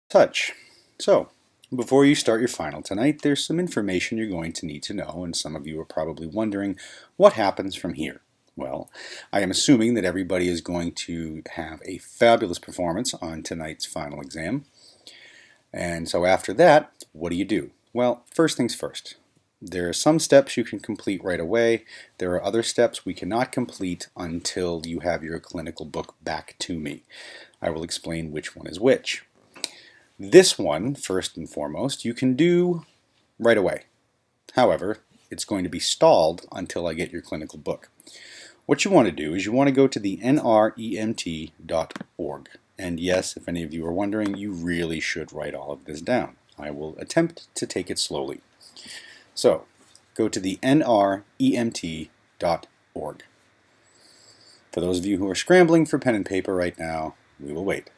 Such. So, before you start your final tonight, there's some information you're going to need to know, and some of you are probably wondering what happens from here. Well, I am assuming that everybody is going to have a fabulous performance on tonight's final exam. And so after that, what do? Well, first things first. There are some steps you can complete right away. There are other steps we cannot complete until you have your clinical book back to me. I will explain which one is which. This one, first and foremost, you can do right away. However, it's going to be stalled until I get your clinical book. What you want to do is you want to go to the nremt.org. And yes, if any of you are wondering, you really should write all of this down. I will attempt to take it slowly. So, go to the nremt.org. For those of you who are scrambling for pen and paper right now, we will wait.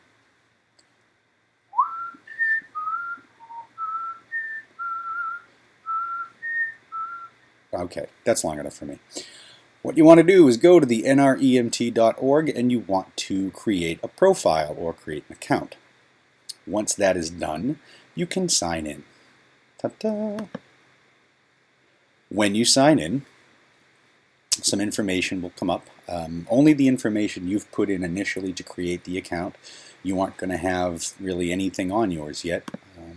Okay, that's long enough for me. What you want to do is go to the nremt.org and you want to create a profile or create an account. Once that is done, you can sign in. Ta-da! When you sign in, some information will come up. Only the information you've put in initially to create the account. You aren't going to have really anything on yours yet.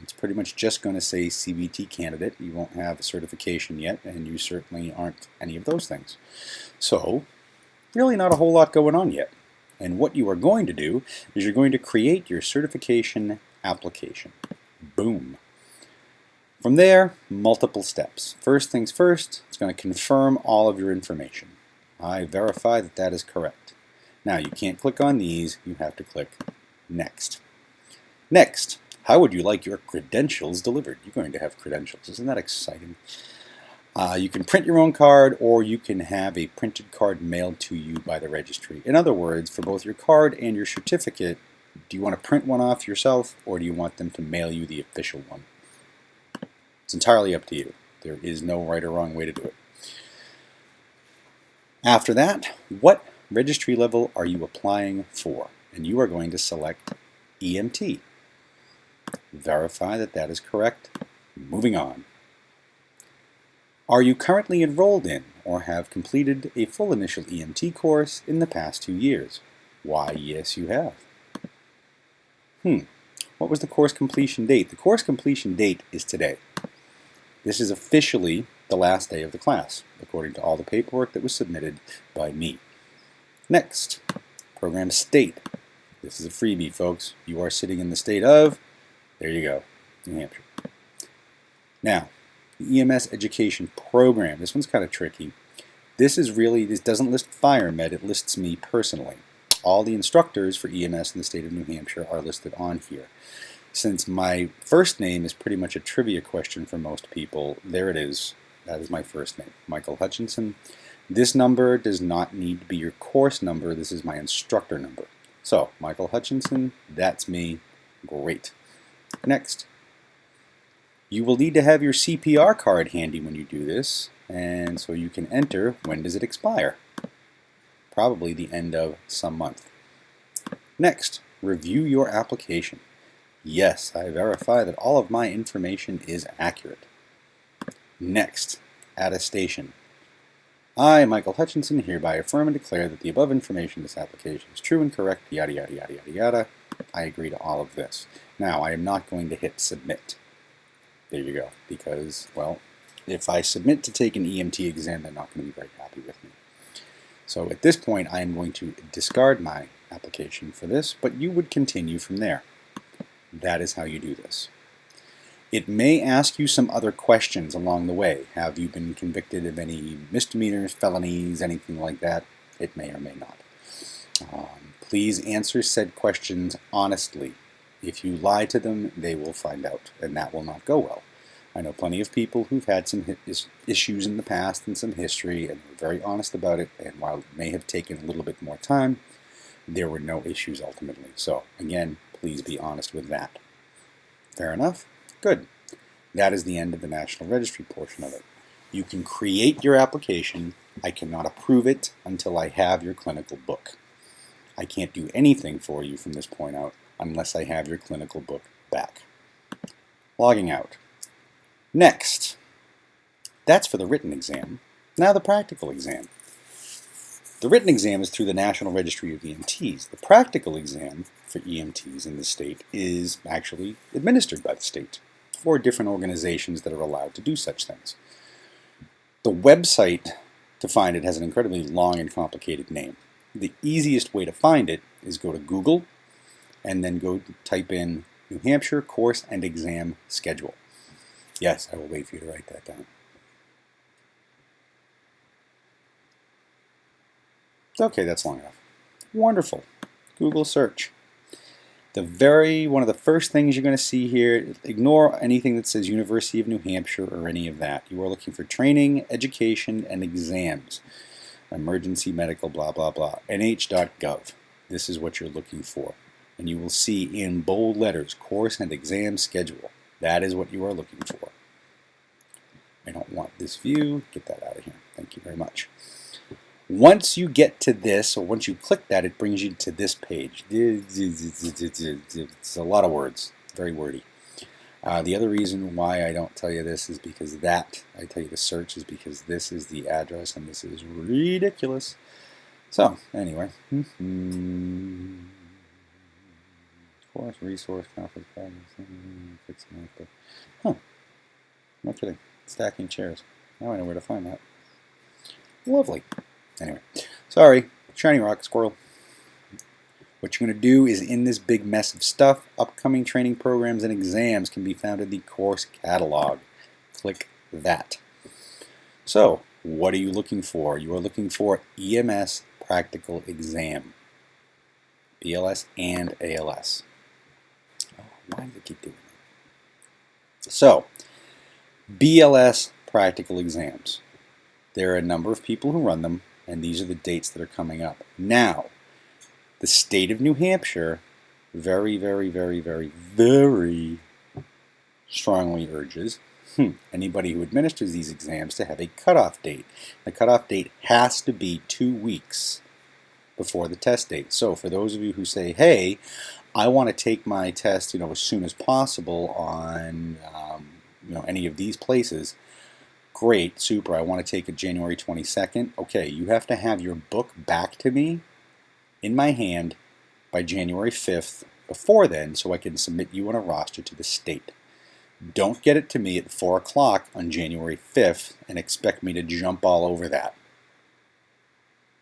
It's pretty much just going to say CBT candidate. You won't have a certification yet, and you certainly aren't any of those things. So, really not a whole lot going on yet. And what you are going to do is you're going to create your certification application. Boom. From there, multiple steps. First things first, it's going to confirm all of your information. I verify that that is correct. Now, you can't click on these. You have to click Next. Next, how would you like your credentials delivered? You're going to have credentials. Isn't that exciting? You can print your own card, or you can have a printed card mailed to you by the registry. In other words, for both your card and your certificate, do you want to print one off yourself, or do you want them to mail you the official one? It's entirely up to you. There is no right or wrong way to do it. After that, what registry level are you applying for? And you are going to select EMT. Verify that that is correct. Moving on. Are you currently enrolled in or have completed a full initial EMT course in the past 2 years? Why, yes, you have. What was the course completion date? The course completion date is today. This is officially the last day of the class, according to all the paperwork that was submitted by me. Next, program state. This is a freebie, folks. You are sitting in the state of, there you go, New Hampshire. Now, the EMS education program. This one's kind of tricky. This doesn't list fire med, it lists me personally. All the instructors for EMS in the state of New Hampshire are listed on here. Since my first name is pretty much a trivia question for most people, there it is. That is my first name, Michael Hutchinson. This number does not need to be your course number. This is my instructor number. So, Michael Hutchinson, that's me. Great. Next. You will need to have your CPR card handy when you do this, and so you can enter when does it expire. Probably the end of some month. Next, review your application. Yes, I verify that all of my information is accurate. Next, attestation. I, Michael Hutchinson, hereby affirm and declare that the above information in this application is true and correct, yada, yada, yada, yada, yada. I agree to all of this. Now, I am not going to hit submit. There you go. Because, well, if I submit to take an EMT exam, they're not going to be very happy with me. So at this point, I am going to discard my application for this, but you would continue from there. That is how you do this. It may ask you some other questions along the way. Have you been convicted of any misdemeanors, felonies, anything like that? It may or may not. Please answer said questions honestly. If you lie to them, they will find out, and that will not go well. I know plenty of people who've had some issues in the past and some history, and were very honest about it, and while it may have taken a little bit more time, there were no issues ultimately. So, again, please be honest with that. Fair enough? Good. That is the end of the National Registry portion of it. You can create your application. I cannot approve it until I have your clinical book. I can't do anything for you from this point out unless I have your clinical book back. Logging out. Next, that's for the written exam. Now the practical exam. The written exam is through the National Registry of EMTs. The practical exam for EMTs in the state is actually administered by the state or different organizations that are allowed to do such things. The website to find it has an incredibly long and complicated name. The easiest way to find it is go to Google and then go type in New Hampshire Course and Exam Schedule. Yes, I will wait for you to write that down. Okay, that's long enough. Wonderful. Google search. One of the first things you're going to see here, ignore anything that says University of New Hampshire or any of that. You are looking for training, education, and exams. Emergency medical, blah, blah, blah. nh.gov. This is what you're looking for. And you will see in bold letters, course and exam schedule. That is what you are looking for. I don't want this view. Get that out of here. Thank you very much. Once you get to this, or once you click that, it brings you to this page. It's a lot of words. Very wordy. The other reason why I don't tell you this is because I tell you to search is because this is the address and this is ridiculous. So, anyway. Course, resource, conference, huh. No kidding. Stacking chairs. Now I know where to find that. Lovely. Anyway, sorry, shiny rock squirrel. What you're going to do is in this big mess of stuff, upcoming training programs and exams can be found in the course catalog. Click that. So, what are you looking for? You are looking for EMS practical exam. BLS and ALS. Oh, why do they keep doing that? So, BLS practical exams. There are a number of people who run them, and these are the dates that are coming up. Now, the state of New Hampshire very, very, very, very, very strongly urges anybody who administers these exams to have a cutoff date. The cutoff date has to be 2 weeks before the test date. So for those of you who say, hey, I want to take my test as soon as possible on any of these places, great, super, I want to take it January 22nd. Okay, you have to have your book back to me in my hand by January 5th before then so I can submit you on a roster to the state. Don't get it to me at 4 o'clock on January 5th and expect me to jump all over that.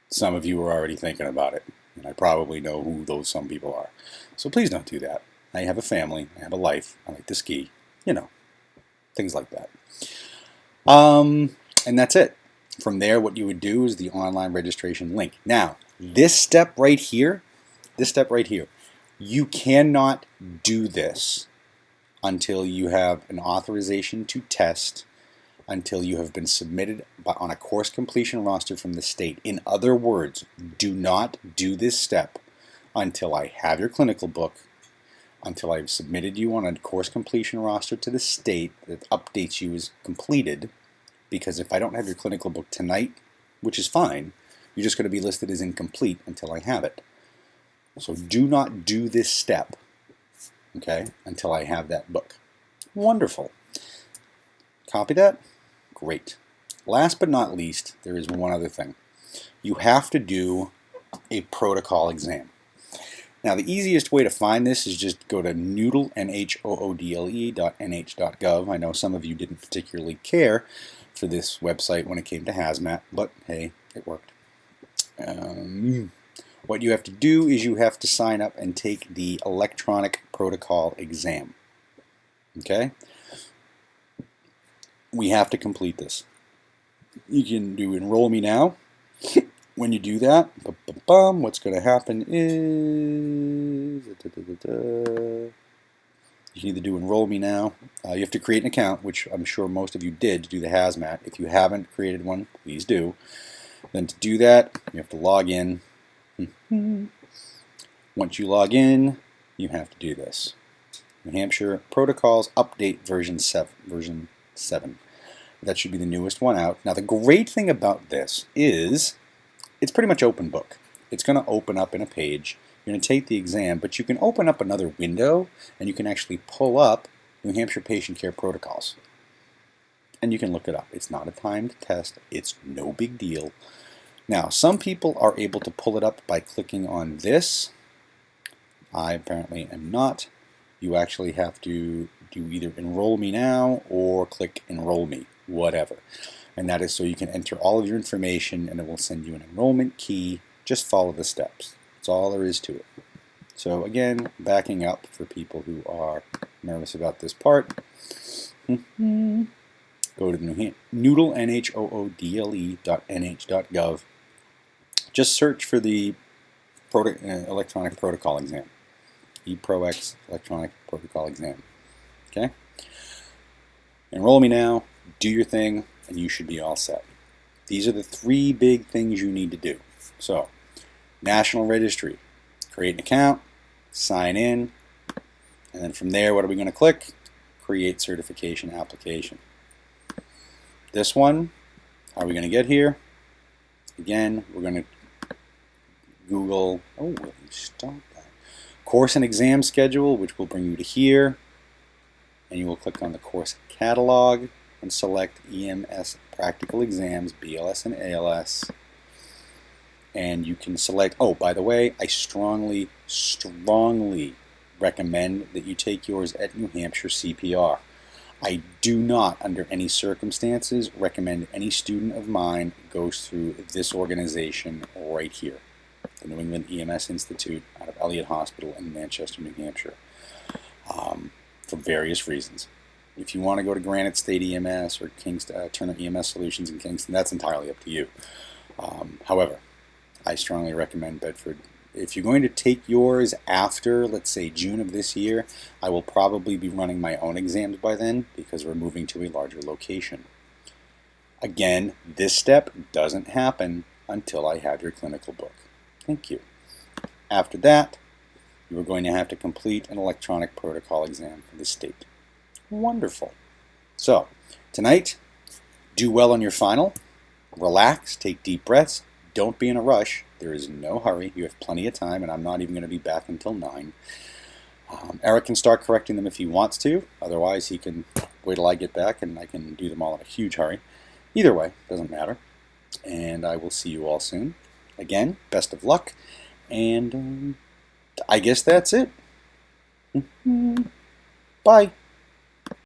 Some of you are already thinking about it, and I probably know who those some people are. So please don't do that. I have a family, I have a life, I like to ski, things like that. And that's it. From there, what you would do is the online registration link. Now, this step right here, you cannot do this until you have an authorization to test, until you have been submitted on a course completion roster from the state. In other words, do not do this step until I have your clinical book, until I've submitted you on a course completion roster to the state that updates you as completed, because if I don't have your clinical book tonight, which is fine, you're just going to be listed as incomplete until I have it. So do not do this step, okay, until I have that book. Wonderful. Copy that? Great. Last but not least, there is one other thing. You have to do a protocol exam. Now, the easiest way to find this is just go to noodle, NHOODLE.nh.gov. I know some of you didn't particularly care for this website when it came to hazmat, but hey, it worked. What you have to do is you have to sign up and take the electronic protocol exam. Okay? We have to complete this. You can do Enroll Me Now. When you do that, what's going to happen is you can either do Enroll Me Now. You have to create an account, which I'm sure most of you did to do the hazmat. If you haven't created one, please do. Then to do that, you have to log in. Once you log in, you have to do this. New Hampshire Protocols Update version 7. That should be the newest one out. Now the great thing about this is it's pretty much open book. It's going to open up in a page You're going to take the exam, but you can open up another window and you can actually pull up New Hampshire patient care protocols. And you can look it up. It's not a timed test. It's no big deal. Now, some people are able to pull it up by clicking on this. I apparently am not. You actually have to do either Enroll Me Now or click Enroll Me, whatever. And that is so you can enter all of your information and it will send you an enrollment key. Just follow the steps. That's all there is to it. So again, backing up for people who are nervous about this part. Go to the Noodle, NHOODLE.nh.gov. Just search for the electronic protocol exam. eProX electronic protocol exam. Okay? Enroll me now, do your thing, and you should be all set. These are the 3 big things you need to do. So, National Registry. Create an account, sign in, and then from there, what are we going to click? Create certification application. This one, how are we going to get here? Again, we're going to Google, will you stop that? Course and exam schedule, which will bring you to here. And you will click on the course catalog and select EMS practical exams, BLS and ALS. And you can select, by the way, I strongly recommend that you take yours at New Hampshire CPR. I do not, under any circumstances, recommend any student of mine goes through this organization right here, the New England EMS Institute out of Elliott Hospital in Manchester, New Hampshire, for various reasons. If you want to go to Granite State EMS or Turner EMS Solutions in Kingston, that's entirely up to you. However, I strongly recommend Bedford. If you're going to take yours after, let's say, June of this year, I will probably be running my own exams by then because we're moving to a larger location. Again, this step doesn't happen until I have your clinical book. Thank you. After that, you are going to have to complete an electronic protocol exam for the state. Wonderful. So, tonight, do well on your final. Relax, take deep breaths. Don't be in a rush. There is no hurry. You have plenty of time, and I'm not even going to be back until 9. Eric can start correcting them if he wants to. Otherwise, he can wait till I get back, and I can do them all in a huge hurry. Either way, doesn't matter. And I will see you all soon. Again, best of luck. And I guess that's it. Bye.